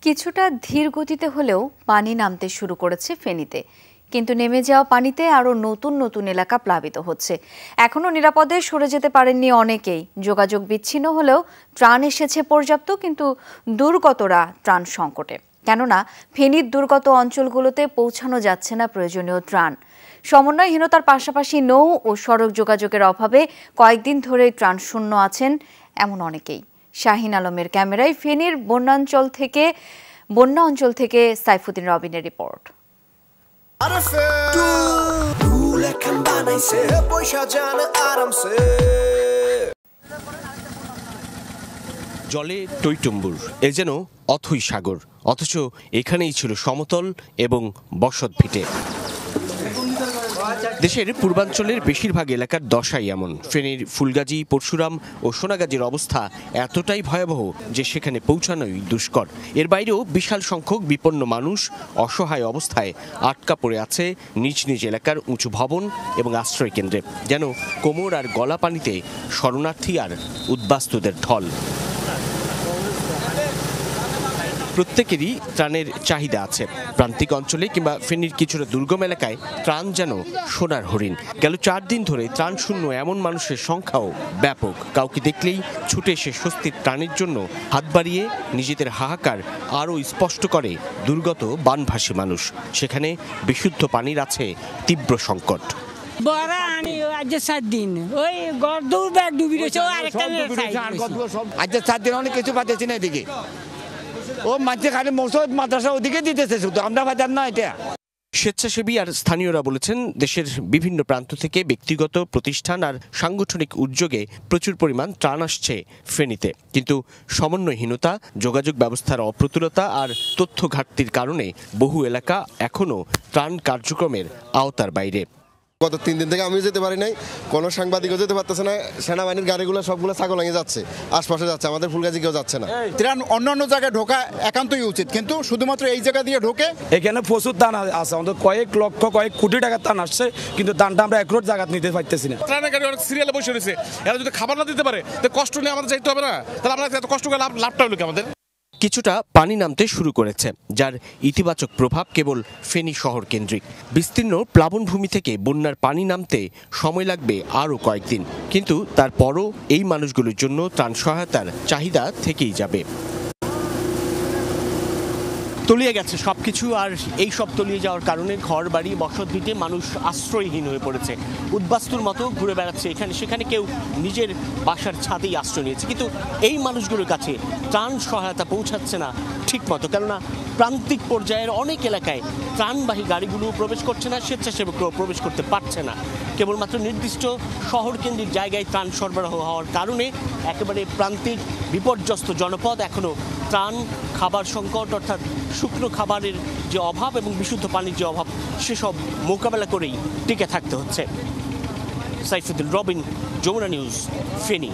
কিছুটা ধীর গতিতে হলেও পানি নামতে শুরু করেছে ফেনীতে, কিন্তু নেমে যাওয়া পানিতে আরও নতুন নতুন এলাকা প্লাবিত হচ্ছে। এখনও নিরাপদে সরে যেতে পারেননি অনেকেই। যোগাযোগ বিচ্ছিন্ন হলেও ত্রাণ এসেছে পর্যাপ্ত, কিন্তু দুর্গতরা ত্রাণ সংকটে, কেননা ফেনীর দুর্গত অঞ্চলগুলোতে পৌঁছানো যাচ্ছে না প্রয়োজনীয় ত্রাণ। সমন্বয়হীনতার পাশাপাশি নৌ ও সড়ক যোগাযোগের অভাবে কয়েকদিন ধরে ত্রাণ শূন্য আছেন এমন অনেকেই। শাহিন আলমের ক্যামেরায় ফেনীর বন্যা অঞ্চল থেকে সাইফুদ্দিন রবিনের রিপোর্ট। জলে টইটুম্বুর, এ যেন অথই সাগর, অথচ এখানেই ছিল সমতল এবং বসত ভিটে। দেশের পূর্বাঞ্চলের বেশিরভাগ এলাকার দশাই এমন। ফেনীর ফুলগাজী, পরশুরাম ও সোনাগাজীর অবস্থা এতটাই ভয়াবহ যে সেখানে পৌঁছানোই দুষ্কর। এর বাইরেও বিশাল সংখ্যক বিপন্ন মানুষ অসহায় অবস্থায় আটকা পড়ে আছে নিজ নিজ এলাকার উঁচু ভবন এবং আশ্রয় কেন্দ্রে, যেন কোমর আর গলা পানিতে শরণার্থী আর উদ্বাস্তুদের ঢল। প্রত্যেকেরই ত্রাণের চাহিদা আছে। প্রান্তিক অঞ্চলে কিংবা ফেনীর কিছুটা দুর্গম এলাকায় ত্রাণ যেন সোনার হরিণ। গেল 4 দিন ধরে ত্রাণ শূন্য এমন মানুষের সংখ্যাও ব্যাপক। কাউকে দেখলেই ছুটে এসে স্বস্তির ত্রাণের জন্য হাত বাড়িয়ে নিজেদের হাহাকার আরও স্পষ্ট করে দুর্গত বানভাসী মানুষ। সেখানে বিশুদ্ধ পানির আছে তীব্র সংকট। অনেক কিছু পাচ্ছি না এদিকে, ও মাঝে খালি মসজিদ মাদ্রাসা ওদিকে দিতেছে, শুধু আমরা বাজার না। এটা স্বেচ্ছাসেবী আর স্থানীয়রা বলেছেন, দেশের বিভিন্ন প্রান্ত থেকে ব্যক্তিগত প্রতিষ্ঠান আর সাংগঠনিক উদ্যোগে প্রচুর পরিমাণ ত্রাণ আসছে ফেনীতে, কিন্তু সমন্বয়হীনতা, যোগাযোগ ব্যবস্থার অপ্রতুলতা আর তথ্য ঘাটতির কারণে বহু এলাকা এখনও ত্রাণ কার্যক্রমের আওতার বাইরে। গত 3 দিন থেকে আমি যেতে পারি নাই, কোনো সাংবাদিকও যেতে পারতেছে না। সেনাবাহিনীর গাড়িগুলো সবগুলো ছাগলাঙ্গে যাচ্ছে, আশপাশে যাচ্ছে, আমাদের ফুলগাজী কেউ যাচ্ছে না। ত্রাণ অন্যান্য জায়গায় ঢোকা একান্তই উচিত, কিন্তু শুধুমাত্র এই জায়গা দিয়ে ঢোকে। এখানে প্রচুর দান আছে, আমাদের কয়েক লক্ষ কয়েক কোটি টাকার দান আসছে, কিন্তু দানটা আমরা একরোট জায়গা নিতে পারতেছি না। ত্রাণের গাড়ি অনেক সিরিয়ালে বসে রয়েছে, এরা যদি খাবার না দিতে পারে তো কষ্ট নিয়ে আমাদের যাইতে হবে না, তাহলে আমরা এত কষ্ট করে লাভটা হলো কি আমাদের? কিছুটা পানি নামতে শুরু করেছে, যার ইতিবাচক প্রভাব কেবল ফেনী শহর কেন্দ্রিক। বিস্তীর্ণ প্লাবনভূমি থেকে বন্যার পানি নামতে সময় লাগবে আরও কয়েকদিন, কিন্তু তারপরও এই মানুষগুলোর জন্য ত্রাণ সহায়তার চাহিদা থেকেই যাবে। তলিয়ে গেছে সবকিছু, আর এই সব তলিয়ে যাওয়ার কারণে ঘর বাড়ি বসত ভিটে মানুষ আশ্রয়হীন হয়ে পড়েছে। উদ্বাস্তুর মতো ঘুরে বেড়াচ্ছে এখানে সেখানে, কেউ নিজের বাসার ছাদেই আশ্রয় নিয়েছে। কিন্তু এই মানুষগুলোর কাছে ত্রাণ সহায়তা পৌঁছাচ্ছে না ঠিক মতো, কেননা প্রান্তিক পর্যায়ের অনেক এলাকায় ত্রাণবাহী গাড়িগুলো প্রবেশ করছে না, স্বেচ্ছাসেবকরাও প্রবেশ করতে পারছে না। কেবলমাত্র নির্দিষ্ট শহর কেন্দ্রিক জায়গায় ত্রাণ সরবরাহ হওয়ার কারণে একেবারে প্রান্তিক বিপর্যস্ত জনপদ এখনও ত্রাণ, খাবার সংকট অর্থাৎ শুকনো খাবারের যে অভাব এবং বিশুদ্ধ পানির যে অভাব, সেসব মোকাবেলা করেই টিকে থাকতে হচ্ছে। সাইফুদ্দিন রবিন, যমুনা নিউজ, ফেনী।